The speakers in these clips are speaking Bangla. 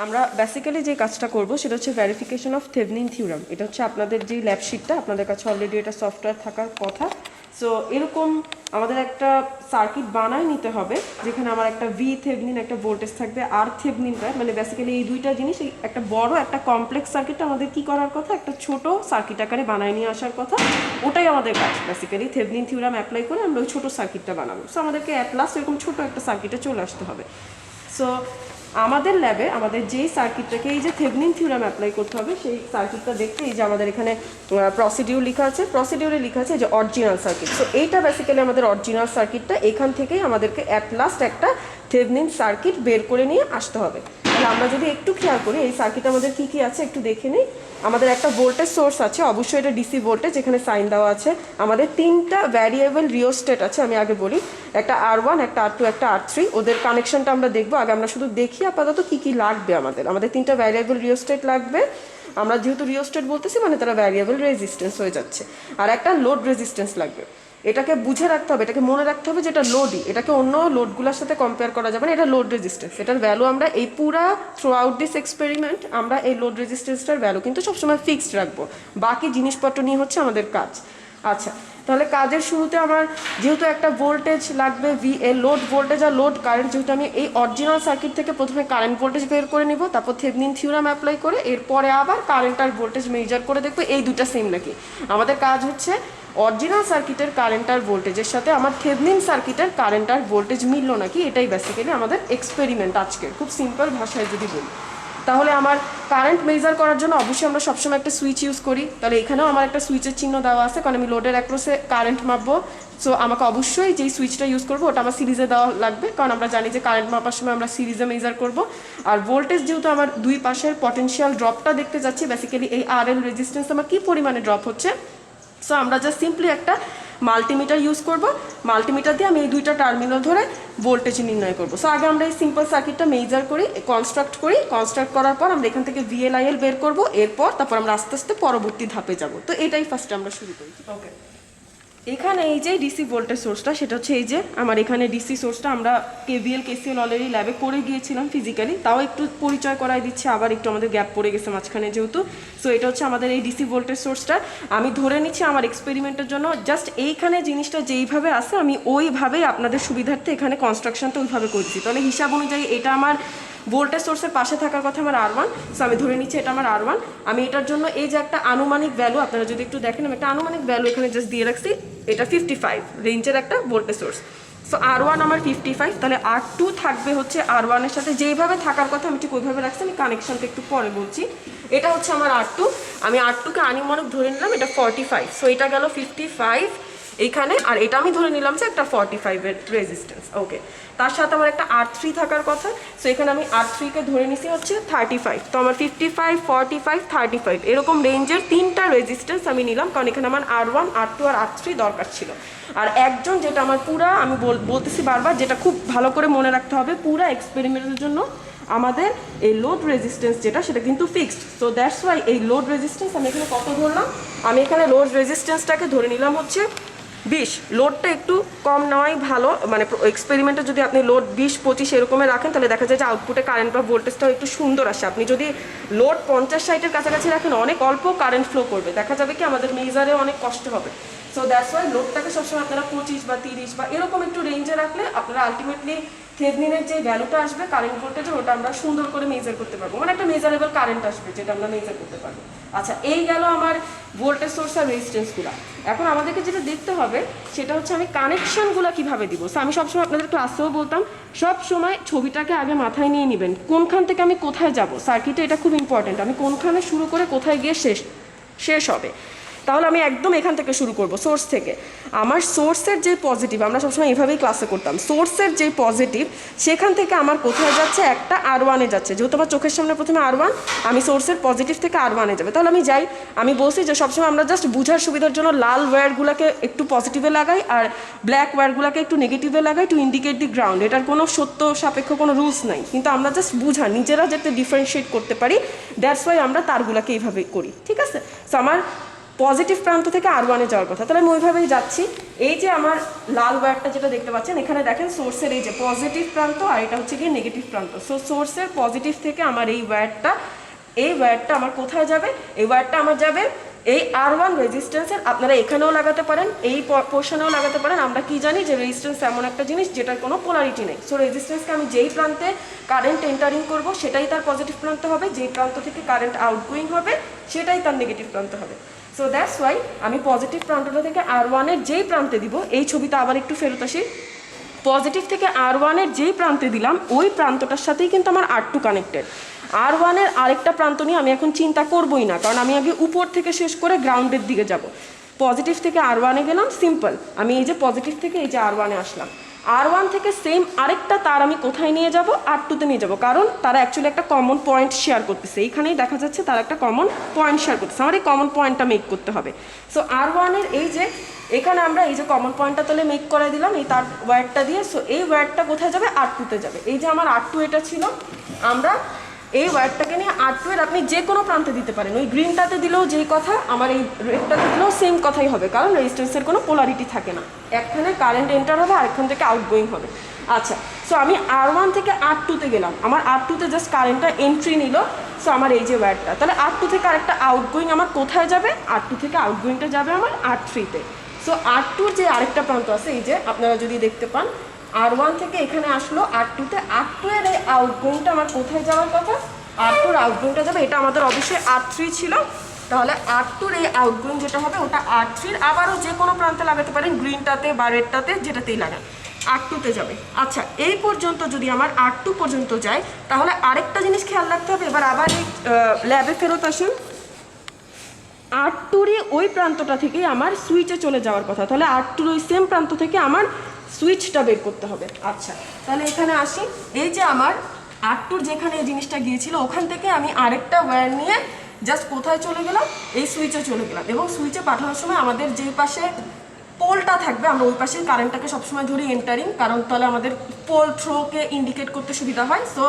আমরা বেসিক্যালি যে কাজটা করব সেটা হচ্ছে ভেরিফিকেশন অফ থেভনিন থিওরাম। এটা হচ্ছে আপনাদের যে ল্যাব শিটটা, আপনাদের কাছে অলরেডি এটা সফটওয়্যার থাকার কথা। সো এরকম আমাদের একটা সার্কিট বানায় নিতে হবে যেখানে আমার একটা ভি থেভনিন একটা ভোল্টেজ থাকবে, আর থেভনিনটা মানে বেসিক্যালি এই দুইটা জিনিস, একটা বড় একটা কমপ্লেক্স সার্কিটটা আমাদের কি করার কথা, একটা ছোট সার্কিট আকারে বানায় নিয়ে আসার কথা। ওটাই আমাদের কাজ বেসিক্যালি, থেভনিন থিওরাম অ্যাপ্লাই করে আমরা ওই ছোটো সার্কিটটা বানাবো। সো আমাদেরকে অ্যাট লাস্ট এরকম ছোটো একটা সার্কিটে চলে আসতে হবে। সো আমাদের ল্যাবে আমাদের যেই সার্কিটটাকে এই যে থেভনিন থিওরাম অ্যাপ্লাই করতে হবে সেই সার্কিটটা দেখতে এই যে আমাদের এখানে প্রসিডিউর লেখা আছে, প্রসিডিউরে লেখা আছে যে অরিজিনাল সার্কিট। সো এইটা বেসিক্যালি আমাদের অরিজিনাল সার্কিটটা, এখান থেকেই আমাদেরকে অ্যাট লাস্ট একটা থেভনিন সার্কিট বের করে নিয়ে আসতে হবে। তাহলে আমরা যদি একটু খেয়াল করি এই সার্কিটে আমাদের কী কী আছে একটু দেখে নিই। আমাদের একটা ভোল্টেজ সোর্স আছে, অবশ্যই এটা ডিসি ভোল্টেজ, এখানে সাইন দেওয়া আছে। আমাদের তিনটা ভ্যারিয়েবল রিওস্টেট আছে, আমি আগে বলি, একটা R1, একটা R2, একটা R3। ওদের কানেকশনটা আমরা দেখবো, আগে আমরা শুধু দেখি আপাতত কী কী লাগবে। আমাদের তিনটা ভ্যারিয়েবল রিওস্টেট লাগবে। আমরা যেহেতু রিওস্টেট বলতেছি মানে তারা ভ্যারিয়েবল রেজিস্ট্যান্স হয়ে যাচ্ছে। আর একটা লোড রেজিস্ট্যান্স লাগবে। এটাকে বুঝে রাখতে হবে, এটাকে মনে রাখতে হবে যে এটা লোডই, এটাকে অন্য লোডগুলোর সাথে কম্পেয়ার করা যাবে না, এটা লোড রেজিস্ট্যান্স। এটার ভ্যালু আমরা এই পুরা থ্রু আউট দিস এক্সপেরিমেন্ট আমরা এই লোড রেজিস্ট্যান্সটার ভ্যালু কিন্তু সবসময় ফিক্সড রাখবো। বাকি জিনিসপত্র নিয়ে হচ্ছে আমাদের কাজ। আচ্ছা, তাহলে কাজের শুরুতে আমার যেহেতু একটা ভোল্টেজ লাগবে ভি, এ লোড ভোল্টেজ আর লোড কারেন্ট, যেহেতু আমি এই অরিজিনাল সার্কিট থেকে প্রথমে কারেন্ট ভোল্টেজ বের করে নিব, তারপর থেভনিন থিওরাম অ্যাপ্লাই করে এরপরে আবার কারেন্ট আর ভোল্টেজ মেজার করে দেখবো এই দুটা সেম নাকি। আমাদের কাজ হচ্ছে অরিজিনাল সার্কিটের কারেন্ট আর ভোল্টেজের সাথে আমার থেভনিন সার্কিটের কারেন্ট আর ভোল্টেজ মিললো নাকি, এটাই বেসিক্যালি আমাদের এক্সপেরিমেন্ট আজকের। খুব সিম্পল ভাষায় যদি বলি, তাহলে আমার কারেন্ট মেজার করার জন্য অবশ্যই আমরা সবসময় একটা সুইচ ইউজ করি। তাহলে এখানেও আমার একটা সুইচের চিহ্ন দেওয়া আছে, কারণ আমি লোডের অ্যাক্রসে কারেন্ট মাপবো। সো আমাকে অবশ্যই যেই সুইচটা ইউজ করবো ওটা আমার সিরিজে দেওয়া লাগবে, কারণ আমরা জানি যে কারেন্ট মাপার সময় আমরা সিরিজে মেজার করবো। আর ভোল্টেজ যেহেতু আমার দুই পাশের পটেনশিয়াল ড্রপটা দেখতে যাচ্ছি, বেসিক্যালি এই RL রেজিস্ট্যান্স আমার কী পরিমাণে ড্রপ হচ্ছে। সো আমরা জাস্ট সিম্পলি একটা মাল্টিমিটার ইউজ করব, মাল্টিমিটার দিয়ে আমি এই দুইটা টার্মিনাল ধরে ভোল্টেজ নির্ণয় করব। সো আগে আমরা এই সিম্পল সার্কিটটা মেজার করি, কনস্ট্রাক্ট করার পর আমরা এখান থেকে VLIL বের করব, তারপর আমরা আস্তে আস্তে পরবর্তী ধাপে যাব। তো এটাই ফার্স্টে আমরা শুরু করি। ওকে, এখানে এই যে ডিসি ভোল্টেজ সোর্সটা, সেটা হচ্ছে এই যে আমার এখানে ডিসি সোর্সটা আমরা KVL KCL অলরেডি ল্যাবে করে গিয়েছিলাম ফিজিক্যালি, তাও একটু পরিচয় করাই দিচ্ছে, আবার একটু আমাদের গ্যাপ পড়ে গেছে মাঝখানে যেহেতু। সো এটা হচ্ছে আমাদের এই ডিসি ভোল্টেজ সোর্সটা। আমি ধরে নিচ্ছি আমার এক্সপেরিমেন্টের জন্য জাস্ট এইখানে জিনিসটা যেইভাবে আছে আমি ওইভাবেই আপনাদের সুবিধার্থে এখানে কনস্ট্রাকশনটা ওইভাবে করছি। তাহলে হিসাব অনুযায়ী এটা আমার ভোল্টেজ সোর্সের পাশে থাকার কথা আমার R1। সো আমি ধরে নিচ্ছি এটা আমার R1। আমি এটার জন্য এই যে একটা আনুমানিক ভ্যালু, আপনারা যদি একটু দেখেন আমি একটা আনুমানিক ভ্যালু এখানে জাস্ট দিয়ে রাখছি, এটা 55 রেঞ্জের একটা ভোল্টেজ সোর্স। সো R1 আমার 55, তাহলে R2 থাকবে হচ্ছে R1 এর সাথে যেইভাবে থাকার কথা আমি ঠিক ওইভাবে রাখছি। আমি কানেকশনটা একটু পরে বলছি। এটা হচ্ছে আমার R2, আমি R2কে আনুমানিক ধরে নিলাম এটা 45। সো এটা গেল 55 এইখানে, আর এটা আমি ধরে নিলাম যে একটা 45-এর রেজিস্ট্যান্স। ওকে, তার সাথে আমার একটা R3 থাকার কথা। সো এখানে আমি R3কে ধরে নিছি হচ্ছে 35। তো আমার 55, 45, 35 এরকম রেঞ্জের তিনটা রেজিস্ট্যান্স আমি নিলাম, কারণ এখানে আমার R1, R2 আর R3 দরকার ছিল। আর একজন, যেটা আমার পুরা আমি বলতেছি বারবার, যেটা খুব ভালো করে মনে রাখতে হবে, পুরা এক্সপেরিমেন্টের জন্য আমাদের এই লোড রেজিস্ট্যান্স যেটা সেটা কিন্তু ফিক্সড। সো দ্যাটস ওয়াই এই লোড রেজিস্ট্যান্স আমি এখানে কত ধরলাম, আমি এখানে লোড রেজিস্ট্যান্সটাকে ধরে নিলাম হচ্ছে 20। লোডটা একটু কম নেওয়াই ভালো, মানে এক্সপেরিমেন্টে যদি আপনি লোড 20-25 এরকমের রাখেন তাহলে দেখা যায় যে আউটপুটে কারেন্ট বা ভোল্টেজটাও একটু সুন্দর আসে। আপনি যদি লোড 50-60-এর কাছাকাছি রাখেন অনেক অল্প কারেন্ট ফ্লো করবে, দেখা যাবে কি আমাদের মেজারে অনেক কষ্ট হবে। সো দ্যাটস ওয়াই লোডটাকে সবসময় আপনারা 25 বা 30 বা এরকম একটু রেঞ্জে রাখলে আপনারা আলটিমেটলি থেভনিনের যে ভ্যালুটা আসবে কারেন্ট ভোল্টেজের, ওটা আমরা সুন্দর করে মেজার করতে পারবো, মানে একটা মেজারেবল কারেন্ট আসবে যেটা আমরা মেজার করতে পারবো। আচ্ছা, এই গেল আমার ভোল্টেজ সোর্স আর রেজিস্ট্যান্সগুলো। এখন আমাদেরকে যেটা দেখতে হবে সেটা হচ্ছে আমি কানেকশনগুলো কিভাবে দিব। সো আমি সবসময় আপনাদের ক্লাসেও বলতাম, সব সময় ছবিটাকে আগে মাথায় নিয়ে নেবেন, কোনখান থেকে আমি কোথায় যাব সার্কিটে, এটা খুব ইম্পর্টেন্ট। আমি কোনখানে শুরু করে কোথায় গিয়ে শেষ হবে। তাহলে আমি একদম এখান থেকে শুরু করব, সোর্স থেকে। আমার সোর্সের যে পজিটিভ, আমরা সবসময় এভাবেই ক্লাসে করতাম, সোর্সের যে পজিটিভ সেখান থেকে আমার কোথায় যাচ্ছে, একটা R1-এ যাচ্ছে। যেহেতু আমার চোখের সামনে প্রথমে R1, আমি সোর্সের পজিটিভ থেকে R1-এ যাবে। তাহলে আমি যাই, আমি বলছি যে সবসময় আমরা জাস্ট বুঝার সুবিধার জন্য লাল ওয়্যারগুলোকে একটু পজিটিভে লাগাই আর ব্ল্যাক ওয়্যারগুলোকে একটু নেগেটিভে লাগাই টু ইন্ডিকেট দি গ্রাউন্ড। এটার কোনো সত্য সাপেক্ষ কোনো রুলস নাই, কিন্তু আমরা জাস্ট নিজেরা যাতে ডিফারেন্সিয়েট করতে পারি, দ্যাটস ওয়াই আমরা তারগুলোকে এইভাবে করি। ঠিক আছে? সো আমার পজিটিভ প্রান্ত থেকে R1-এ যাওয়ার কথা। তাহলে আমি ওইভাবেই যাচ্ছি। এই যে আমার লাল ওয়্যারটা যেটা দেখতে পাচ্ছেন, এখানে দেখেন সোর্সের এই যে পজিটিভ প্রান্ত আর এটা হচ্ছে গিয়ে নেগেটিভ প্রান্ত। সো সোর্সের পজিটিভ থেকে আমার এই ওয়্যারটা আমার কোথায় যাবে? এই ওয়্যারটা আমার যাবে এই R1 রেজিস্ট্যান্সের, আপনারা এখানেও লাগাতে পারেন, এই পোর্শনেও লাগাতে পারেন। আমরা কি জানি যে রেজিস্ট্যান্স এমন একটা জিনিস যেটার কোনো পোলারিটি নেই। সো রেজিস্ট্যান্সকে আমি যেই প্রান্তে কারেন্ট এন্টারিং করব সেটাই তার পজিটিভ প্রান্ত হবে, যেই প্রান্ত থেকে কারেন্ট আউটগোয়িং হবে সেটাই তার নেগেটিভ প্রান্ত হবে। সো দ্যাটস ওয়াই আমি পজিটিভ প্রান্তটা থেকে R1-এর যেই প্রান্তে দিব, এই ছবিতে আবার একটু ফেরত আসি, পজিটিভ থেকে R1-এর যেই প্রান্তে দিলাম ওই প্রান্তটার সাথেই কিন্তু আমার R2 কানেক্টেড। R1-এর আরেকটা প্রান্ত নিয়ে আমি এখন চিন্তা করবই না, কারণ আমি আগে উপর থেকে শেষ করে গ্রাউন্ডের দিকে যাব। পজিটিভ থেকে R1-এ গেলাম, সিম্পল, আমি এই যে পজিটিভ থেকে এই যে R1-এ আসলাম। R1 থেকে সেম আরেকটা তার আমি কোথায় নিয়ে যাব? R2-তে নিয়ে যাব, কারণ তারা অ্যাকচুয়ালি একটা কমন পয়েন্ট শেয়ার করতেছে। এইখানেই দেখা যাচ্ছে তারা একটা কমন পয়েন্ট শেয়ার করতেছে, আমার এই কমন পয়েন্টটা মেক করতে হবে। সো R1-এর এই যে এখানে আমরা এই যে কমন পয়েন্টটা তাহলে মেক করে দিলাম এই তার ওয়্যারটা দিয়ে। সো এই ওয়্যারটা কোথায় যাবে? R2-তে যাবে। এই যে আমার R2 এটা ছিল, আমরা এই ওয়্যারটাকে নিয়ে R2-এর আপনি যে কোনো প্রান্তে দিতে পারেন। ওই গ্রিনটাতে দিলেও যেই কথা, আমার এই রেডটাতে দিলেও সেম কথাই হবে, কারণ রেজিস্ট্যান্সের কোনো পোলারিটি থাকে না। একখানে কারেন্ট এন্টার হবে, আরেকখান থেকে আউটগোয়িং হবে। আচ্ছা, সো আমি R1 থেকে R2-তে গেলাম, আমার R2-তে জাস্ট কারেন্টটা এন্ট্রি নিল। সো আমার এই যে ওয়্যারটা, তাহলে R2 থেকে আরেকটা আউটগোয়িং আমার কোথায় যাবে? R2 থেকে আউটগোয়িংটা যাবে আমার R3-তে। সো R2-র যে আরেকটা প্রান্ত আছে, এই যে আপনারা যদি দেখতে পান, R1 থেকে এখানে আসলো R2-তে, R2-এর এই আউটগোয়িংটা আমার কোথায় যাওয়ার কথা? R2-র আউটগোয়িংটা যাবে, এটা আমাদের অবশ্যই R3 ছিল, তাহলে R2-র এই আউটগোয়িং যেটা হবে ওটা R3-র আবারও যে কোনো প্রান্তে লাগাতে পারেন, গ্রিনটাতে বা রেডটাতে, যেটাতেই লাগান, R2-তে যাবে। আচ্ছা, এই পর্যন্ত যদি আমার R2 পর্যন্ত যায়, তাহলে আরেকটা জিনিস খেয়াল রাখতে হবে। এবার আবার এই ল্যাবে ফেরত আসুন, R2-র ওই প্রান্তটা থেকেই আমার সুইচে চলে যাওয়ার কথা, তাহলে R2-র ওই সেম প্রান্ত থেকে আমার সুইচটা বের করতে হবে। আচ্ছা, তাহলে এখানে আসি, এই যে আমার R2-র যেখানে এই জিনিসটা গিয়েছিল ওখান থেকে আমি আরেকটা ওয়্যার নিয়ে জাস্ট কোথায় চলে গেলাম? এই সুইচে চলে গেলাম, এবং সুইচে পাঠানোর সময় আমাদের যেই পাশে পোলটা থাকবে আমরা ওই পাশে কারেন্টটাকে সবসময় ধরি এন্টারিং, কারণ তাহলে আমাদের পোল থ্রোকে ইন্ডিকেট করতে সুবিধা হয়। সো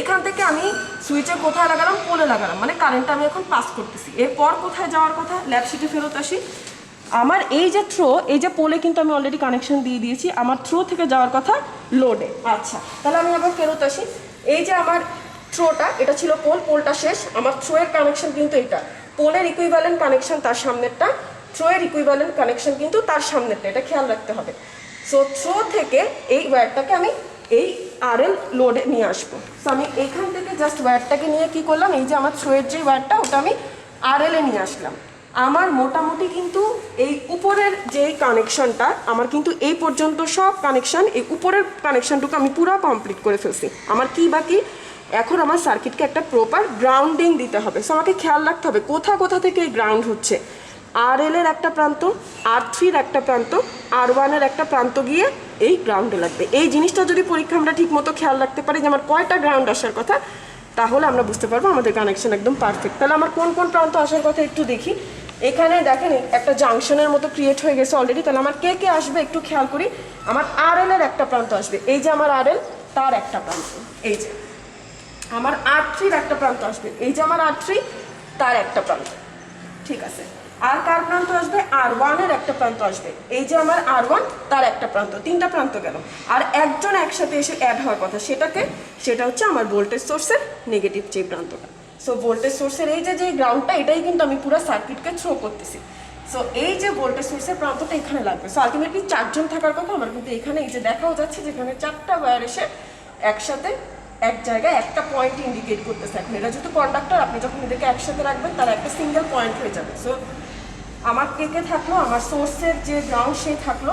এখান থেকে আমি সুইচে কোথায় লাগালাম? পোলে লাগালাম, মানে কারেন্টটা আমি এখন পাস করতেছি। এরপর কোথায় যাওয়ার কথা? ল্যাব শিটে ফেরত আসি, আমার এই যে থ্রো, এই যে পোলে কিন্তু আমি অলরেডি কানেকশন দিয়ে দিয়েছি, আমার থ্রো থেকে যাওয়ার কথা লোডে। আচ্ছা, তাহলে আমি আবার ফেরত আসি, এই যে আমার থ্রোটা, এটা ছিল পোলটা শেষ, আমার থ্রোয়ের কানেকশন কিন্তু এটা, পোলের ইকুইভ্যালেন্ট কানেকশন তার সামনেরটা, থ্রোয়ের ইকুইভ্যালেন্ট কানেকশন কিন্তু তার সামনেরটা, এটা খেয়াল রাখতে হবে। সো থ্রো থেকে এই ওয়্যারটাকে আমি এই RL লোডে নিয়ে আসবো। সো আমি এখান থেকে জাস্ট ওয়্যারটাকে নিয়ে কি করলাম, এই যে আমার থ্রোয়ের যে ওয়্যারটা ওটা আমি RL-এ নিয়ে আসলাম। আমার মোটামুটি কিন্তু এই উপরের যে কানেকশনটা, আমার কিন্তু এই পর্যন্ত সব কানেকশন, এই উপরের কানেকশনটুকু আমি পুরো কমপ্লিট করে ফেলছি। আমার কি বাকি? এখন আমার সার্কিটকে একটা প্রপার গ্রাউন্ডিং দিতে হবে। সো আমাকে খেয়াল রাখতে হবে কোথা থেকে এই গ্রাউন্ড হচ্ছে। RL-এর একটা প্রান্ত, R3-র একটা প্রান্ত, R1-এর একটা প্রান্ত গিয়ে এই গ্রাউন্ডে লাগবে। এই জিনিসটা যদি পরীক্ষা আমরা ঠিক মতো খেয়াল রাখতে পারি যে আমার কয়টা গ্রাউন্ড আসার কথা, তাহলে আমরা বুঝতে পারবো আমাদের কানেকশন একদম পারফেক্ট। তাহলে আমার কোন কোন প্রান্ত আসার কথা একটু দেখি। এখানে দেখেন একটা জাংশনের মতো ক্রিয়েট হয়ে গেছে অলরেডি, তাহলে আমার কে কে আসবে একটু খেয়াল করি। আমার RL-এর একটা প্রান্ত আসবে, এই যে আমার RL, তার একটা প্রান্ত, এই যে আমার R3-র একটা প্রান্ত আসবে, এই যে আমার R3, তার একটা প্রান্ত, ঠিক আছে। আর কার প্রান্ত আসবে? R1-এর একটা প্রান্ত আসবে, এই যে আমার R1, তার একটা প্রান্ত, তিনটা প্রান্ত গেল। আর একজন একসাথে এসে অ্যাড হওয়ার কথা, সেটা হচ্ছে আমার ভোল্টেজ সোর্সের নেগেটিভ যে প্রান্তটা। সো ভোল্টেজ সোর্সের এই যে গ্রাউন্ডটা, এটাই কিন্তু আমি পুরো সার্কিটকে থ্রো করতেছি। সো এই যে ভোল্টেজ সোর্সের প্রান্তটা এখানে লাগবে। সো আলটিমেটলি চারজন থাকার কথা আমার, কিন্তু এখানে এই যে দেখাও যাচ্ছে যেখানে চারটা ওয়্যার এসে একসাথে এক জায়গায় একটা পয়েন্ট ইন্ডিকেট করতেছে। এখন এটা যেহেতু কন্ডাক্টর, আপনি যখন এদেরকে একসাথে রাখবেন তারা একটা সিঙ্গেল পয়েন্ট হয়ে যাবে। সো আমার কে থাকলো? আমার সোর্সের যে গ্রাউন্ড সে থাকলো,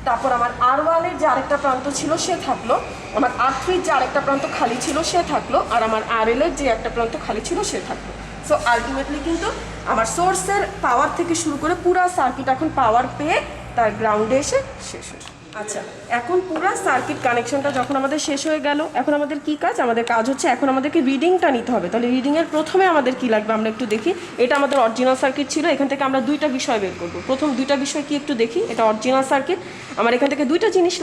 তারপর আমার R1-এর যে আরেকটা প্রান্ত ছিল সে থাকলো, আমার R3-র যে আরেকটা প্রান্ত খালি ছিল সে থাকলো, আর আমার RL-এর যে একটা প্রান্ত খালি ছিল সে থাকলো। সো আলটিমেটলি কিন্তু আমার সোর্সের পাওয়ার থেকে শুরু করে পুরো সার্কিট এখন পাওয়ার পেয়ে তার গ্রাউন্ডে এসে শেষ হয়েছে। আচ্ছা, এখন পুরো সার্কিট কানেকশনটা যখন আমাদের শেষ হয়ে গেল, এখন আমাদের কি কাজ? আমাদের কাজ হচ্ছে এখন আমাদেরকে রিডিংটা নিতে হবে। তাহলে রিডিংয়ের প্রথমে আমাদের কি লাগবে আমরা একটু দেখি। এটা আমাদের অরিজিনাল সার্কিট ছিল, এখান থেকে আমরা দুইটা বিষয় বের করবো। প্রথম দুইটা বিষয় কি একটু দেখি। এটা অরিজিনাল সার্কিট, আমার এখান থেকে দুইটা জিনিস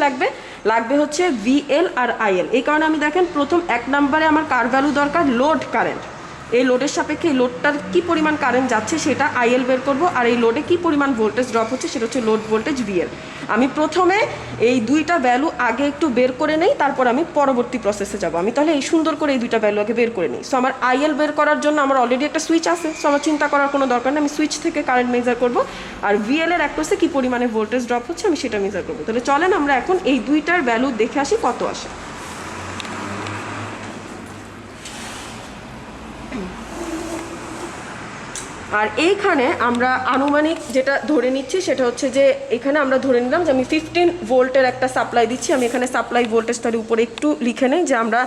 লাগবে হচ্ছে VL আর IL। এই কারণে আমি দেখেন প্রথম 1 নম্বরে আমার কার ভ্যালু দরকার? Load current. এই লোডের সাপেক্ষে এই লোডটার কী পরিমাণ কারেন্ট যাচ্ছে সেটা আইএল বের করব, আর এই লোডে কী পরিমাণ ভোল্টেজ ড্রপ হচ্ছে সেটা হচ্ছে লোড ভোল্টেজ ভিএল। আমি প্রথমে এই দুইটা ভ্যালু আগে একটু বের করে নেই, তারপর আমি পরবর্তী প্রসেসে যাব। আমি তাহলে এই সুন্দর করে এই দুইটা ভ্যালু আগে বের করে নিই। সো আমার আইএল বের করার জন্য আমার অলরেডি একটা সুইচ আছে, সো আমার চিন্তা করার কোনো দরকার নেই, আমি সুইচ থেকে কারেন্ট মেজার করব। আর ভিএল এর অ্যাক্রসে কী পরিমাণে ভোল্টেজ ড্রপ হচ্ছে আমি সেটা মেজার করবো। তাহলে চলেন আমরা এখন এই দুইটার ভ্যালু দেখে আসি কত আসে। আর এইখানে আমরা আনুমানিক যেটা ধরে নিচ্ছি সেটা হচ্ছে যে এখানে আমরা ধরে নিলাম যে আমি 15 ভোল্টের একটা সাপ্লাই দিচ্ছি। আমি এখানে সাপ্লাই ভোল্টেজটার উপরে একটু লিখে নেই যে আমরা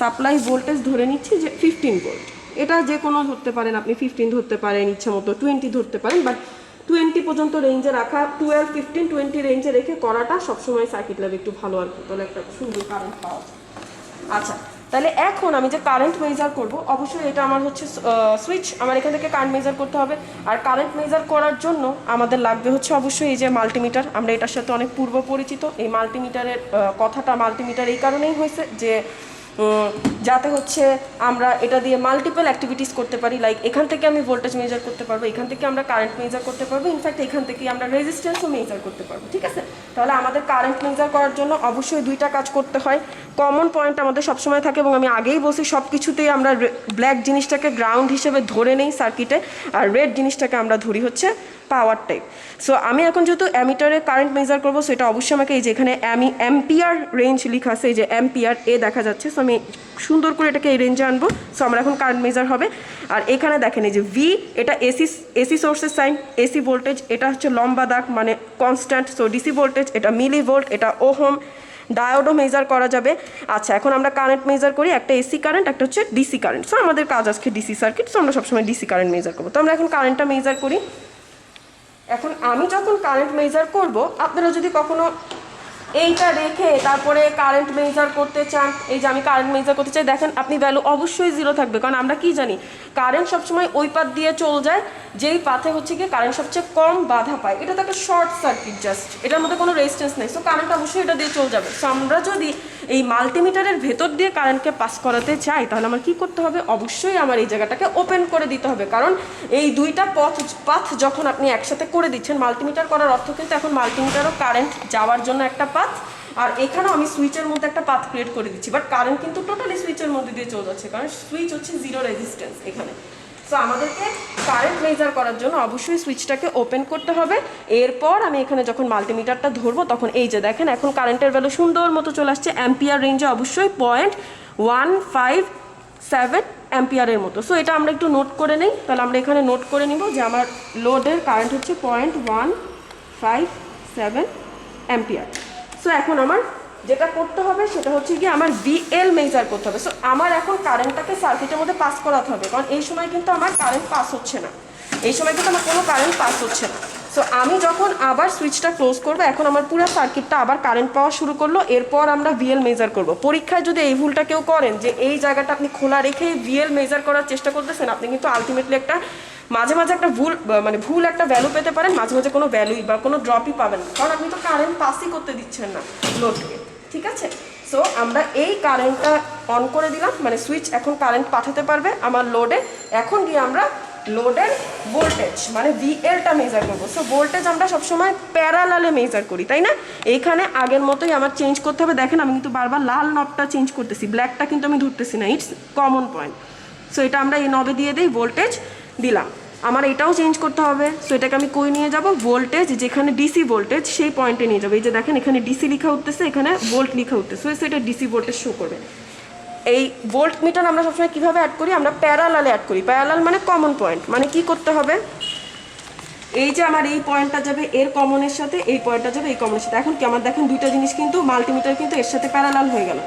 সাপ্লাই ভোল্টেজ ধরে নিচ্ছি যে 15 ভোল্ট। এটা যে কোনো ধরতে পারেন, আপনি 15 ধরতে পারেন, ইচ্ছা মতো 20 ধরতে পারেন, বাট 20 পর্যন্ত রেঞ্জে রাখা, 12, 15, 20 রেঞ্জে রেখে করাটা সবসময় সার্কিট লেভেল একটু ভালো আর কি, তাহলে একটা সুন্দর কারেন্ট পাওয়া যায়। আচ্ছা, তাহলে এখন আমি যে কারেন্ট মেজার করব, অবশ্যই এটা আমার হচ্ছে সুইচ, আমার এখান থেকে কারেন্ট মেজার করতে হবে। আর কারেন্ট মেজার করার জন্য আমাদের লাগবে হচ্ছে অবশ্যই এই যে মাল্টিমিটার। আমরা এটার সাথে অনেক পূর্ব পরিচিত। এই মাল্টিমিটারের কথাটা মাল্টিমিটার এই কারণেই হয়েছে যে যাতে হচ্ছে আমরা এটা দিয়ে মাল্টিপল অ্যাক্টিভিটিস করতে পারি। লাইক এখান থেকে আমি ভোল্টেজ মেজার করতে পারবো, এখান থেকে আমরা কারেন্ট মেজার করতে পারবো, ইনফ্যাক্ট এখান থেকে আমরা রেজিস্ট্যান্সও মেজার করতে পারবো। ঠিক আছে, তাহলে আমাদের কারেন্ট মেজার করার জন্য অবশ্যই দুইটা কাজ করতে হয়। কমন পয়েন্ট আমাদের সবসময় থাকে, এবং আমি আগেই বলছি সব কিছুতেই আমরা ব্ল্যাক জিনিসটাকে গ্রাউন্ড হিসেবে ধরে নেই সার্কিটে, আর রেড জিনিসটাকে আমরা ধরি হচ্ছে পাওয়ার টাইপ। সো আমি এখন যেহেতু অ্যামিটারে কারেন্ট মেজার করবো, সো এটা অবশ্যই আমাকে এই যে এখানে অ্যাম্পিয়ার রেঞ্জ লেখা আছে, এই যে অ্যাম্পিয়ার এ দেখা যাচ্ছে। সো আমি সুন্দর করে এটাকে এই রেঞ্জে আনবো। সো আমরা এখন কারেন্ট মেজার হবে। আর এখানে দেখেন এই যে ভি, এটা এসি সোর্সের সাইন, এসি ভোল্টেজ, এটা হচ্ছে লম্বা দাগ মানে কনস্ট্যান্ট। সো ডিসি ভোল্টেজ, এটা মিলি ভোল্ট, এটা ওহম। ডায়োডও মেজার করা যাবে। আচ্ছা, এখন আমরা কারেন্ট মেজার করি, একটা এসি কারেন্ট, একটা হচ্ছে ডিসি কারেন্ট। সো আমাদের কাজ আজকে ডিসি সার্কিট, সো আমরা সবসময় ডিসি কারেন্ট মেজার করবো। তো আমরা এখন কারেন্টটা মেজার করি। এখন আমি যখন কারেন্ট মেজার করব, আপনারা যদি কখনো এইটা রেখে তারপরে কারেন্ট মেজার করতে চান, এই যে আমি কারেন্ট মেজার করতে চাই, দেখেন আপনি ভ্যালু অবশ্যই 0 থাকবে, কারণ আমরা কি জানি কারেন্ট সবসময় ওই পাথ দিয়ে চলে যায় যেই পাথে হচ্ছে কি কারেন্ট সবচেয়ে কম বাধা পায়। এটা তো একটা শর্ট সার্কিট জাস্ট, এটার মধ্যে কোনো রেজিস্ট্যান্স নেই, সো কারেন্ট অবশ্যই এটা দিয়ে চলে যাবে। সো আমরা যদি এই মাল্টিমিটারের ভেতর দিয়ে কারেন্টকে পাস করাতে চাই, তাহলে আমার কী করতে হবে, অবশ্যই আমার এই জায়গাটাকে ওপেন করে দিতে হবে। কারণ এই দুইটা পাথ যখন আপনি একসাথে করে দিচ্ছেন, মাল্টিমিটার করার অর্থ কিন্তু এখন মাল্টিমিটারও কারেন্ট যাওয়ার জন্য একটা পাথ, আর এখানেও আমি সুইচের মধ্যে একটা পাথ ক্রিয়েট করে দিচ্ছি, বাট কারেন্ট কিন্তু টোটালি সুইচের মধ্যে দিয়ে চলে যাচ্ছে, কারণ সুইচ হচ্ছে 0 রেজিস্ট্যান্স এখানে। সো আমাদেরকে কারেন্ট মেজার করার জন্য অবশ্যই সুইচটাকে ওপেন করতে হবে। এরপর আমি এখানে যখন মাল্টিমিটারটা ধরবো, তখন এই যে দেখেন এখন কারেন্টের ভ্যালু সুন্দর মতো চলে আসছে অ্যাম্পিয়ার রেঞ্জে, অবশ্যই 0.157 অ্যাম্পিয়ারের মতো। সো এটা আমরা একটু নোট করে নেই। তাহলে আমরা এখানে নোট করে নিব যে আমার লোডের কারেন্ট হচ্ছে 0.157 অ্যাম্পিয়ার। সো এখন আমার যেটা করতে হবে সেটা হচ্ছে কি আমার ভিএল মেজার করতে হবে। সো আমার এখন কারেন্টটাকে সার্কিটের মধ্যে পাস করাতে হবে, কারণ এই সময় কিন্তু আমার কারেন্ট পাস হচ্ছে না, এই সময় কিন্তু আমার কোনো কারেন্ট পাস হচ্ছে না। সো আমি যখন আবার সুইচটা ক্লোজ করবো, এখন আমার পুরো সার্কিটটা আবার কারেন্ট পাওয়া শুরু করলো। এরপর আমরা ভিএল মেজার করব। পরীক্ষায় যদি এই ভুলটা কেউ করেন যে এই জায়গাটা আপনি খোলা রেখে ভিএল মেজার করার চেষ্টা করতেছেন, আপনি কিন্তু আলটিমেটলি একটা মাঝে মাঝে একটা ভুল একটা ভ্যালু পেতে পারেন, মাঝে মাঝে কোনো ভ্যালুই বা কোনো ড্রপই পাবেন না, কারণ আপনি তো কারেন্ট পাসই করতে দিচ্ছেন না লোডকে। ঠিক আছে, সো আমরা এই কারেন্টটা অন করে দিলাম, মানে সুইচ এখন কারেন্ট পাঠাতে পারবে আমার লোডে। এখন গিয়ে আমরা লোডের ভোল্টেজ মানে ভিএলটা মেজার করবো। সো ভোল্টেজ আমরা সবসময় প্যারালালে মেজার করি, তাই না? এইখানে আগের মতোই আমার চেঞ্জ করতে হবে। দেখেন আমি কিন্তু বারবার লাল নবটা চেঞ্জ করতেছি, ব্ল্যাকটা কিন্তু আমি ধরতেছি না, ইটস কমন পয়েন্ট। সো এটা আমরা এই নবে দিয়ে দিই, ভোল্টেজ দিলাম। আমার এটাও চেঞ্জ করতে হবে, সো এটাকে আমি কই নিয়ে যাব, ভোল্টেজ যেখানে ডিসি ভোল্টেজ সেই পয়েন্টে নিয়ে যাবো। এই যে দেখেন এখানে ডিসি লেখা উঠতেছে, এখানে ভোল্ট লেখা উঠতেছে, সো এটা ডিসি ভোল্টেজ শো করবে। এই ভোল্ট মিটার আমরা সবসময় কীভাবে অ্যাড করি, আমরা প্যারালালে অ্যাড করি। প্যারালাল মানে কমন পয়েন্ট, মানে কি করতে হবে, এই যে আমার এই পয়েন্টটা যাবে এর কমনের সাথে, এই পয়েন্টটা যাবে এই কমনের সাথে। এখন কি আমার দেখেন দুইটা জিনিস কিন্তু মাল্টিমিটার কিন্তু এর সাথে প্যারালাল হয়ে গেল,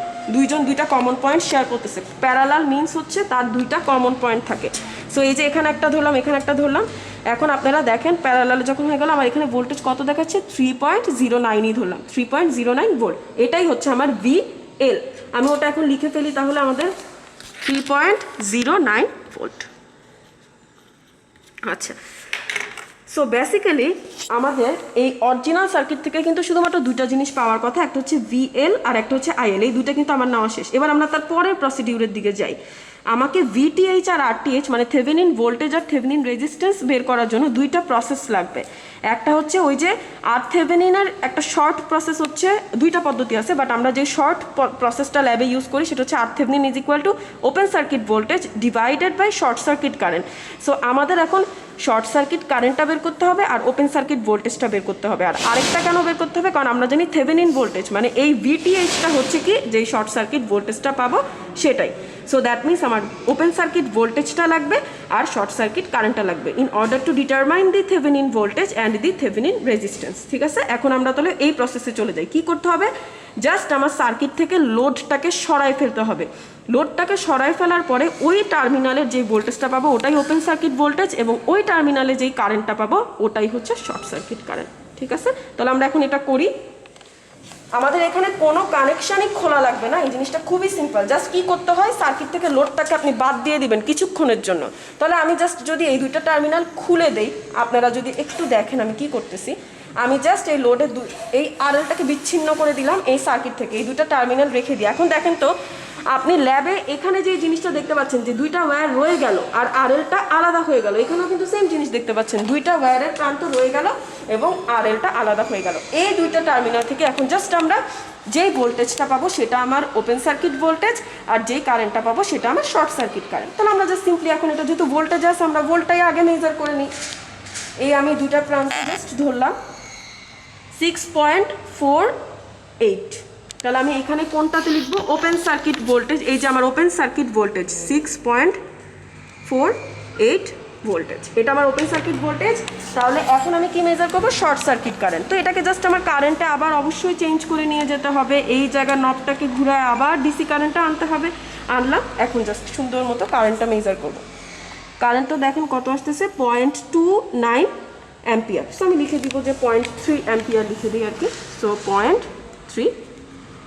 দুইটা কমন পয়েন্ট শেয়ার করতেছে। প্যারালাল মিনস হচ্ছে তার দুইটা কমন পয়েন্ট থাকে। সো এই যে এখানে একটা ধরলাম, এখানে একটা ধরলাম। এখন আপনারা দেখেন প্যারালাল যখন হয়ে গেল, আমার এখানে ভোল্টেজ কত দেখাচ্ছে, 3.09ই ধরলাম, 3.09 ভোল্ট। এটাই হচ্ছে আমার ভিএল। আমি ওটা এখন লিখে ফেলি, তাহলে আমাদের 3.09 ভোল্ট। আচ্ছা, সো বেসিক্যালি আমাদের এই অরিজিনাল সার্কিট থেকে কিন্তু শুধুমাত্র দুইটা জিনিস পাওয়ার কথা, একটা হচ্ছে ভিএল আর একটা হচ্ছে আইএল। এই দুইটা কিন্তু আমার নেওয়া শেষ। এবার আমরা তার পরের প্রসিডিউরের দিকে যাই। আমাকে ভিটিএইচ আর আরটিএইচ মানে থেভেনিন ভোল্টেজ আর থেভেনিন রেজিস্ট্যান্স বের করার জন্য দুইটা প্রসেস লাগবে। একটা হচ্ছে ওই যে থেভেনিনের একটা শর্ট প্রসেস হচ্ছে, দুইটা পদ্ধতি আছে, বাট আমরা যে শর্ট প্রসেসটা ল্যাবে ইউজ করি সেটা হচ্ছে Thevenin is equal to open circuit voltage divided by short circuit current. So আমাদের এখন শর্ট সার্কিট কারেন্টটা বের করতে হবে আর ওপেন সার্কিট ভোল্টেজটা বের করতে হবে। আর আরেকটা কেন বের করতে হবে, কারণ আমরা জানি থেভেনিন ভোল্টেজ মানে এই ভিটিএইচটা হচ্ছে কি যেই শর্ট সার্কিট ভোল্টেজটা পাবো সেটাই। সো দ্যাট মিনস আমার ওপেন সার্কিট ভোল্টেজটা লাগবে আর শর্ট সার্কিট কারেন্টটা লাগবে in order to determine the Thevenin voltage and the Thevenin resistance. ঠিক আছে, এখন আমরা তাহলে এই প্রসেসে চলে যাই। কি করতে হবে, জাস্ট আমার সার্কিট থেকে লোডটাকে সরাই ফেলতে হবে। লোডটাকে সরাই ফেলার পরে ওই টার্মিনালের যে ভোল্টেজটা পাবো ওটাই ওপেন সার্কিট ভোল্টেজ এবং ওই টার্মিনালে যেই কারেন্টটা পাবো ওটাই হচ্ছে শর্ট সার্কিট কারেন্ট। ঠিক আছে, তাহলে আমরা এখন এটা করি। আমাদের এখানে কোনো কানেকশানই খোলা লাগবে না, এই জিনিসটা খুবই সিম্পল। জাস্ট কি করতে হয়, সার্কিট থেকে লোডটাকে আপনি বাদ দিয়ে দিবেন কিছুক্ষণের জন্য। তাহলে আমি জাস্ট যদি এই দুইটা টার্মিনাল খুলে দেই, আপনারা যদি একটু দেখেন আমি কি করতেছি, আমি জাস্ট এই লোডের এই আরএলটাকে বিচ্ছিন্ন করে দিলাম এই সার্কিট থেকে, এই দুইটা টার্মিনাল রেখে দিই। এখন দেখেন তো আপনি ল্যাবে এখানে যে জিনিসটা দেখতে পাচ্ছেন যে দুইটা ওয়্যার রয়ে গেল আর আরএলটা আলাদা হয়ে গেল, এখানেও কিন্তু সেম জিনিস দেখতে পাচ্ছেন, দুইটা ওয়্যারের প্রান্ত রয়ে গেল এবং আরএলটা আলাদা হয়ে গেল। এই দুইটা টার্মিনাল থেকে এখন জাস্ট আমরা যেই ভোল্টেজটা পাবো সেটা আমার ওপেন সার্কিট ভোল্টেজ আর যেই কারেন্টটা পাবো সেটা আমার শর্ট সার্কিট কারেন্ট। তাহলে আমরা জাস্ট সিম্পলি এখন এটা যেহেতু ভোল্টেজ আছে আমরা ভোল্টটাই আগে মেজার করে নিই। এই আমি দুইটা প্রান্ত জাস্ট ধরলাম 6.48। তাহলে আমি এখানে কোনটাতে লিখবো, ওপেন সার্কিট ভোল্টেজ, এই যে আমার ওপেন সার্কিট ভোল্টেজ 6.48 ভোল্টেজ, এটা আমার ওপেন সার্কিট ভোল্টেজ। তাহলে এখন আমি কি মেজার করবো, শর্ট সার্কিট কারেন্ট। তো এটাকে জাস্ট আমার কারেন্টে আবার অবশ্যই চেঞ্জ করে নিয়ে যেতে হবে, এই জায়গার নবটাকে ঘুরায় আবার ডিসি কারেন্টটা আনতে হবে, আনলাম। এখন জাস্ট সুন্দর মতো কারেন্টটা মেজার করবো। কারেন্টটা দেখেন কত আসতেছে, 0.29 অ্যাম্পিয়ার। সো আমি লিখে দিব যে 0.3 অ্যাম্পিয়ার লিখে দিই আর কি। So 0.3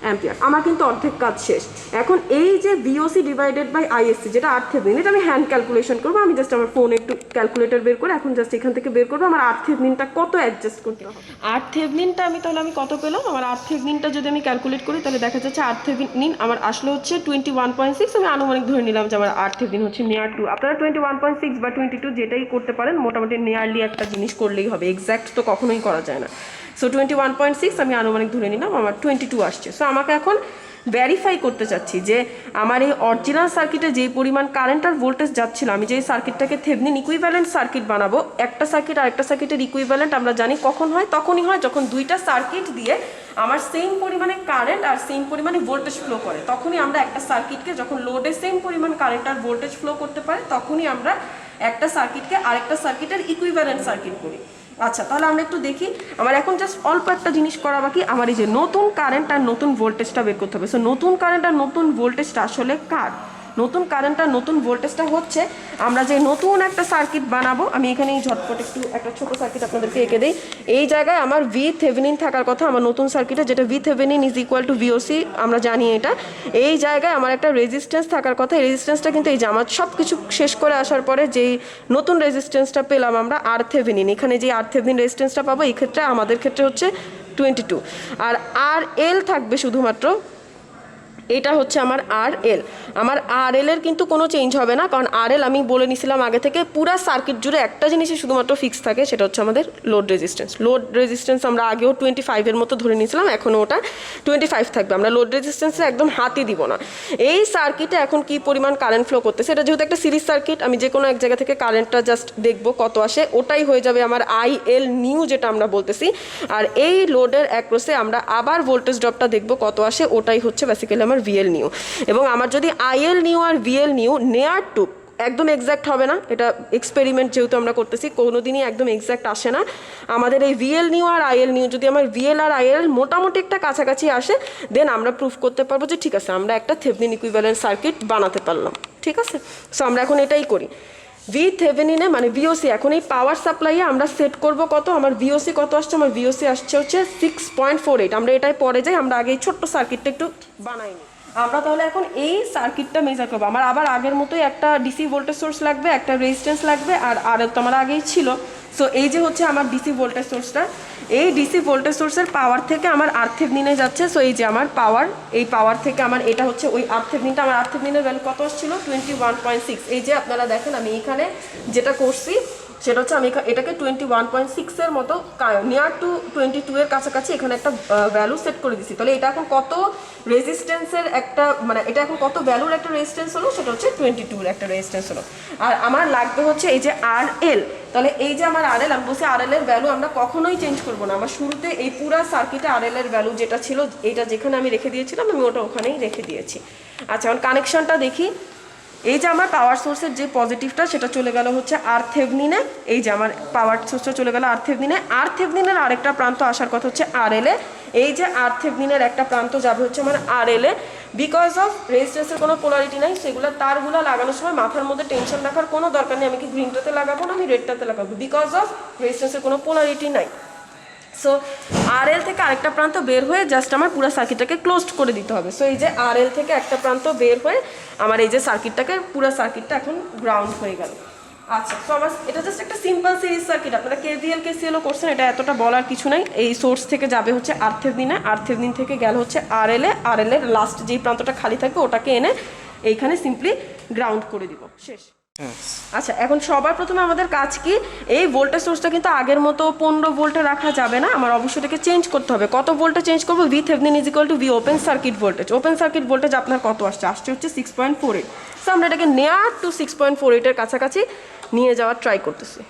ampere. আমার কিন্তু অর্ধেক কাজ শেষ। এখন এই যে ভিওসি ডিভাইডেড বাই আইএসসি যেটা আরথেভেনিন, এটা আমি হ্যান্ড ক্যালকুলেশন করবো। আমি জাস্ট আমার ফোনে একটু ক্যালকুলেটর বের করে এখন জাস্ট এখান থেকে বের করবো আমার আরথেভেনিনটা কত অ্যাডজাস্ট করতে হবে। আরথেভেনিনটা আমি কত পেলাম, আমার আরথেভেনিনটা যদি আমি ক্যালকুলেট করি তাহলে দেখা যাচ্ছে আরথেভেনিন আমার আসলে হচ্ছে 21.6। আমি আনুমানিক ধরে নিলাম যে আমার আরথেভেনিন হচ্ছে নিয়ার টু, আপনারা 21.6 বা 22 যেটাই করতে পারেন, মোটামুটি নিয়ারলি একটা জিনিস করলেই হবে, এক্স্যাক্ট তো কখনোই করা যায় না। সো 21.6 আমি আনুমানিক ধরে নিলাম, আমার 22 আসছে। সো আমাকে এখন ভেরিফাই করতে চাচ্ছি যে আমার এই অরিজিনাল সার্কিটে যেই পরিমাণ কারেন্ট আর ভোল্টেজ যাচ্ছিল, আমি যেই সার্কিটটাকে থেভেনিন ইকুইভ্যালেন্ট সার্কিট বানাবো, একটা সার্কিট আরেকটা সার্কিটের ইকুইভ্যালেন্ট আমরা জানি কখন হয়, তখনই হয় যখন দুইটা সার্কিট দিয়ে আমার সেম পরিমাণে কারেন্ট আর সেম পরিমাণে ভোল্টেজ ফ্লো করে। তখনই আমরা একটা সার্কিটকে, যখন লোডে সেম পরিমাণ কারেন্ট আর ভোল্টেজ ফ্লো করতে পারে, তখনই আমরা একটা সার্কিটকে আরেকটা সার্কিটের ইকুইভ্যালেন্ট সার্কিট করি। আচ্ছা, তাহলে আমরা একটু দেখি। আমার এখন জাস্ট অল্প একটা জিনিস করা বাকি, আমার এই যে নতুন কারেন্ট আর নতুন ভোল্টেজটা বের করতে হবে। সো নতুন কারেন্ট আর নতুন ভোল্টেজটা আসলে কার, নতুন কারেন্ট আর নতুন ভোল্টেজটা হচ্ছে আমরা যে নতুন একটা সার্কিট বানাবো। আমি এখানে এই ঝটপট একটু একটা ছোটো সার্কিট আপনাদেরকে এঁকে দিই। এই জায়গায় আমার ভি থেভেনিন থাকার কথা আমার নতুন সার্কিটে, যেটা V Thevenin is equal two VOC, আমরা জানি এটা। এই জায়গায় আমার একটা রেজিস্ট্যান্স থাকার কথা, এই রেজিস্ট্যান্সটা কিন্তু এই যে আমার সব কিছু শেষ করে আসার পরে যেই নতুন রেজিস্ট্যান্সটা পেলাম আমরা আরথেভেনিন, এখানে যে আরথেভেনিন রেজিস্ট্যান্সটা পাবো এই ক্ষেত্রে আমাদের ক্ষেত্রে হচ্ছে 22, আর আর এল থাকবে শুধুমাত্র, এটা হচ্ছে আমার আর এল। আমার আর এলের কিন্তু কোনো চেঞ্জ হবে না, কারণ আর এল আমি বলে নিছিলাম আগে থেকে পুরা সার্কিট জুড়ে একটা জিনিসই শুধুমাত্র ফিক্স থাকে, সেটা হচ্ছে আমাদের লোড রেজিস্ট্যান্স। লোড রেজিস্ট্যান্স আমরা আগেও 25-এর মতো ধরে নিয়েছিলাম, এখনও ওটা 25 থাকবে। আমরা লোড রেজিস্ট্যান্সে একদম হাতই দিব না। এই সার্কিটে এখন কি পরিমাণ কারেন্ট ফ্লো করতেছে, এটা যেহেতু একটা সিরিজ সার্কিট, আমি যে কোনো এক জায়গা থেকে কারেন্টটা জাস্ট দেখবো কত আসে, ওটাই হয়ে যাবে আমার আই এল নিউ যেটা আমরা বলতেছি। আর এই লোডের অ্যাক্রসে আমরা আবার ভোল্টেজ ড্রপটা দেখবো কত আসে, ওটাই হচ্ছে বেসিক্যালি আমার ভিএল নিউ। এবং আমার যদি আইএল নিউ আর ভিএল নিউ নেয়ার টু একদম এক্স্যাক্ট হবে না, এটা এক্সপেরিমেন্ট যেহেতু আমরা করতেছি, কোনোদিনই একদম এক্স্যাক্ট আসে না। আমাদের এই ভিএল নিউ আর আইএল নিউ যদি আমার ভিএল আর আইএল মোটামুটি একটা কাছাকাছি আসে, দেন আমরা প্রুফ করতে পারবো যে ঠিক আছে আমরা একটা থেভেনিন ইকুইভ্যালেন্ট সার্কিট বানাতে পারলাম। ঠিক আছে, সো আমরা এখন এটাই করি। ভি থেভেনিনে মানে ভিওসি, এখন এই পাওয়ার সাপ্লাইয়ে আমরা সেট করব কত, আমার ভিওসি কত আসছে, আমার ভিওসি আসছে হচ্ছে 6.48। আমরা এটাই পরে যাই, আমরা আগে এই ছোট্ট সার্কিটটা একটু বানাই নিই। আমরা তাহলে এখন এই সার্কিটটা মেজার করবো। আমার আবার আগের মতোই একটা ডিসি ভোল্টেজ সোর্স লাগবে, একটা রেজিস্ট্যান্স লাগবে, আর তো আমার আগেই ছিল। সো এই যে হচ্ছে আমার ডিসি ভোল্টেজ সোর্সটা, এই ডিসি ভোল্টেজ সোর্সের পাওয়ার থেকে আমার আরথেভনিনে যাচ্ছে। সো এই যে আমার পাওয়ার, এই পাওয়ার থেকে আমার এটা হচ্ছে ওই আরথেভনিনটা, আমার আরথেভনিনের ভ্যালু কত আসছিল 21.6। এই যে আপনারা দেখেন আমি এখানে যেটা করছি সেটা হচ্ছে আমি এটাকে 21.6-এর মতো নিয়ার টু 22 এর কাছাকাছি এখানে একটা ভ্যালু সেট করে দিচ্ছি। তাহলে এটা এখন কত রেজিস্ট্যান্সের একটা, মানে এটা এখন কত ভ্যালুর একটা রেজিস্ট্যান্স হলো, সেটা হচ্ছে 22 এর একটা রেজিস্ট্যান্স হলো। আর আমার লাগবে হচ্ছে এই যে RL। তাহলে এই যে আমার RL, আমি বলছি RL এর ভ্যালু আমরা কখনোই চেঞ্জ করবো না। আমার শুরুতে এই পুরা সার্কিটে RL এর ভ্যালু যেটা ছিল, এইটা যেখানে আমি রেখে দিয়েছিলাম আমি ওটা ওখানেই রেখে দিয়েছি। আচ্ছা, এখন কানেকশনটা দেখি। এই যে আমার পাওয়ার সোর্সের যে পজিটিভটা সেটা চলে গেল হচ্ছে আরথেভনিনে। এই যে আমার পাওয়ার সোর্সটা চলে গেল আরথেভনিনে। আরথেভনিনের আরেকটা প্রান্ত আসার কথা হচ্ছে RL এ। এই যে আরথেভনিনের একটা প্রান্ত যাবে হচ্ছে আমার RL এ। বিকজ অফ রেজিস্ট্যান্সের কোনো পোলারিটি নাই, সেগুলো তারগুলো লাগানোর সময় মাথার মধ্যে টেনশন রাখার কোনো দরকার নেই আমি কি গ্রিনটাতে লাগাবো না আমি রেডটাতে লাগাবো, বিকজ অফ রেজিস্ট্যান্সের কোনো পোলারিটি নাই। সো RL থেকে আরেকটা প্রান্ত বের হয়ে জাস্ট আমার পুরো সার্কিটটাকে ক্লোজড করে দিতে হবে। সো এই যে RL থেকে একটা প্রান্ত বের হয়ে আমার এই যে সার্কিটটাকে, পুরো সার্কিটটা এখন গ্রাউন্ড হয়ে গেল। আচ্ছা, তো আমার এটা জাস্ট একটা সিম্পল সিরিজ সার্কিট। আপনারা KVL KCLও করছেন, এটা এতটা বলার কিছু নাই। এই সোর্স থেকে যাবে হচ্ছে আরথেভনিনে, আরথেভনিন থেকে গেল হচ্ছে RL এ, RL এর লাস্ট যেই প্রান্তটা খালি থাকবে ওটাকে এনে এইখানে সিম্পলি গ্রাউন্ড করে দিব, শেষ। আচ্ছা, এখন সবার প্রথমে আমাদের কাজ কি, এই ভোল্টেজ সোর্সটা কিন্তু আগের মতো 15 ভোল্টে রাখা যাবে না, আমার অবশ্যই এটাকে চেঞ্জ করতে হবে। কত ভোল্টে চেঞ্জ করবো? VThevenin = V open circuit voltage. Open circuit voltage আপনার কত আসছে হচ্ছে 6.48। সো আমরা এটাকে নেয়ার টু 6.48-এর কাছাকাছি নিয়ে যাওয়ার ট্রাই করতেছি।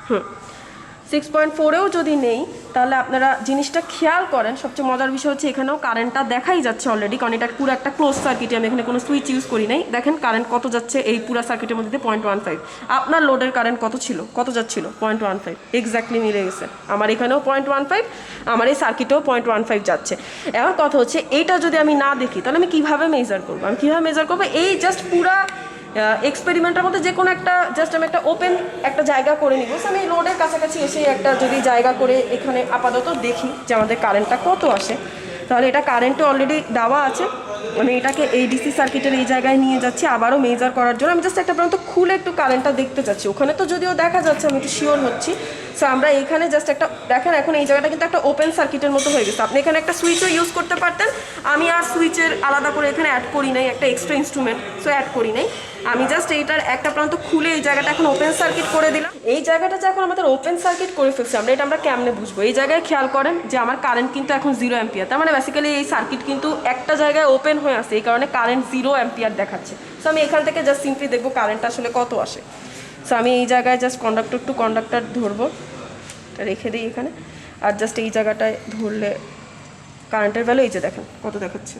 হুম, 6.4-এও যদি নেই তাহলে আপনারা জিনিসটা খেয়াল করেন। সবচেয়ে মজার বিষয় হচ্ছে এখানেও কারেন্টটা দেখাই যাচ্ছে অলরেডি, কারণ এটা পুরো একটা ক্লোজ সার্কিটে, আমি এখানে কোনো সুইচ ইউজ করি নাই। দেখেন কারেন্ট কত যাচ্ছে এই পুরো সার্কিটের মধ্যে 0.15। আপনার লোডের কারেন্ট কত ছিল, কত যাচ্ছিল 0.15, এক্স্যাক্টলি মিলে গেছে। আমার এখানেও 0.15, আমার এই সার্কিটেও 0.15 যাচ্ছে। এবার কথা হচ্ছে এইটা যদি আমি না দেখি তাহলে আমি কীভাবে মেজার করবো? আমি কীভাবে মেজার করবো? এই জাস্ট পুরা এক্সপেরিমেন্টের মধ্যে যে কোনো একটা জাস্ট আমি একটা ওপেন একটা জায়গা করে নিব। আমি রোডের কাছাকাছি এসে একটা যদি জায়গা করে এখানে আপাতত দেখি যে আমাদের কারেন্টটা কত আসে, তাহলে এটা কারেন্টে অলরেডি দেওয়া আছে। আমি এটাকে এই ডিসি সার্কিটের এই জায়গায় নিয়ে যাচ্ছি আবারও মেজার করার জন্য। আমি জাস্ট একটা প্রান্ত খুলে একটু কারেন্টটা দেখতে চাচ্ছি, ওখানে তো যদিও দেখা যাচ্ছে আমি একটু শিওর হচ্ছি। সো আমরা এইখানে জাস্ট একটা দেখেন, এখন এই জায়গাটা কিন্তু একটা ওপেন সার্কিটের মতো হয়ে গেছে। আপনি এখানে একটা সুইচও ইউজ করতে পারতেন, আমি আর সুইচের আলাদা করে এখানে অ্যাড করি নাই, একটা এক্সট্রা ইনস্ট্রুমেন্ট সো অ্যাড করি নাই। আমি জাস্ট এইটার একটা প্রান্ত খুলে এই জায়গাটা এখন ওপেন সার্কিট করে দিলাম। এই জায়গাটা যে এখন আমাদের ওপেন সার্কিট করে ফেলছে, আমরা কেমনে বুঝবো? এই জায়গায় খেয়াল করেন যে আমার কারেন্ট কিন্তু এখন 0 অ্যাম্পিয়ার। তার মানে বেসিক্যালি এই সার্কিট কিন্তু একটা জায়গায় ওপেন হয়ে আছে, এই কারণে কারেন্ট 0 অ্যাম্পিয়ার দেখাচ্ছে। সো আমি এখান থেকে জাস্ট সিম্পলি দেখবো কারেন্ট আসলে কত আসে। সো আমি এই জায়গায় জাস্ট কন্ডাক্টর টু কন্ডাক্টর ধরবো, রেখে দিই এখানে। আর জাস্ট এই জায়গাটায় ধরলে কারেন্টের ভ্যালু এই যে দেখেন কত দেখাচ্ছে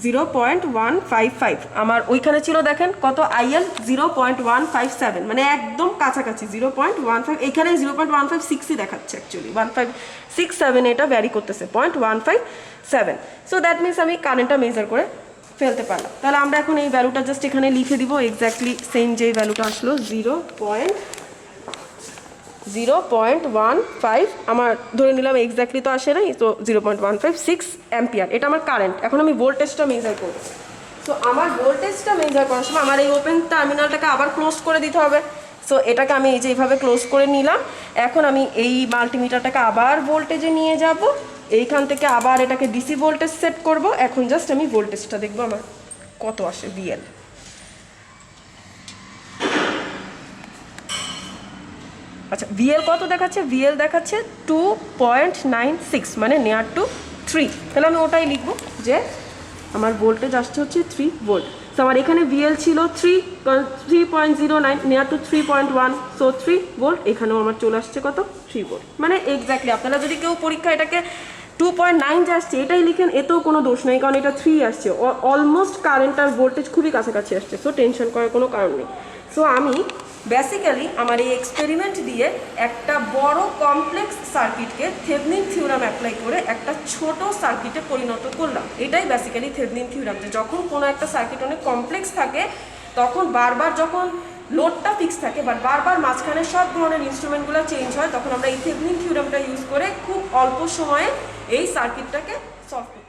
0.155। আমার ওইখানে ছিল দেখেন কত IL 0.157, মানে একদম কাছাকাছি 0.15। এইখানে 0.156ই দেখাচ্ছে, অ্যাকচুয়ালি 1567 এটা ভ্যারি করতেছে 0.157। সো দ্যাট মিনস আমি কারেন্টটা মেজার করে ফেলতে পারলাম। তাহলে আমরা এখন এই ভ্যালুটা জাস্ট এখানে লিখে দিব, এক্স্যাক্টলি সেম যে ভ্যালুটা আসলো 0.15। আমার ধরে নিলাম এক্স্যাক্টলি তো আসে নাই, তো 0.156 অ্যাম্পিয়ার এটা আমার কারেন্ট। এখন আমি ভোল্টেজটা মেজার করব। সো আমার ভোল্টেজটা মেজার করার সময় আমার এই ওপেন টার্মিনালটাকে আবার ক্লোজ করে দিতে হবে। সো এটাকে আমি এই যে এইভাবে ক্লোজ করে নিলাম। এখন আমি এই মাল্টিমিটারটাকে আবার ভোল্টেজে নিয়ে যাব, এইখান থেকে আবার এটাকে ডিসি ভোল্টেজ সেট করব। এখন জাস্ট আমি ভোল্টেজটা দেখবো আমার কত আসে VL। আচ্ছা, VL কত দেখাচ্ছে? VL দেখাচ্ছে 2.96, মানে নিয়ার টু 3। তাহলে আমি ওটাই লিখবো যে আমার ভোল্টেজ আসছে হচ্ছে 3 ভোল্ট। তো আমার এখানে VL ছিল 3.09, নিয়ার টু 3.1, সো 3 ভোল্ট। এখানেও আমার চলে আসছে কত 3 ভোল্ট, মানে এক্স্যাক্টলি। আপনারা যদি কেউ পরীক্ষা এটাকে 2.9 যে আসছে এটাই লিখেন, এতেও কোনো দোষ নেই, কারণ এটা 3 আসছে। অলমোস্ট কারেন্ট আর ভোল্টেজ খুবই কাছাকাছি আসছে, সো টেনশন করার কোনো কারণ নেই। সো আমি বেসিক্যালি আমার এই এক্সপেরিমেন্ট দিয়ে একটা বড় কমপ্লেক্স সার্কিটকে থেভনিন থিওরাম অ্যাপ্লাই করে একটা ছোট সার্কিটে পরিণত করলাম। এটাই বেসিক্যালি থেভনিন থিওরাম, যে যখন কোনো একটা সার্কিট অনেক কমপ্লেক্স থাকে তখন বারবার যখন লোডটা ফিক্স থাকে, বাট বারবার মাঝখানে সব ধরনের ইনস্ট্রুমেন্টগুলো চেঞ্জ হয়, তখন আমরা এই থেভনিন থিওরামটা ইউজ করে খুব অল্প সময়ে এই সার্কিটটাকে সলভ করি।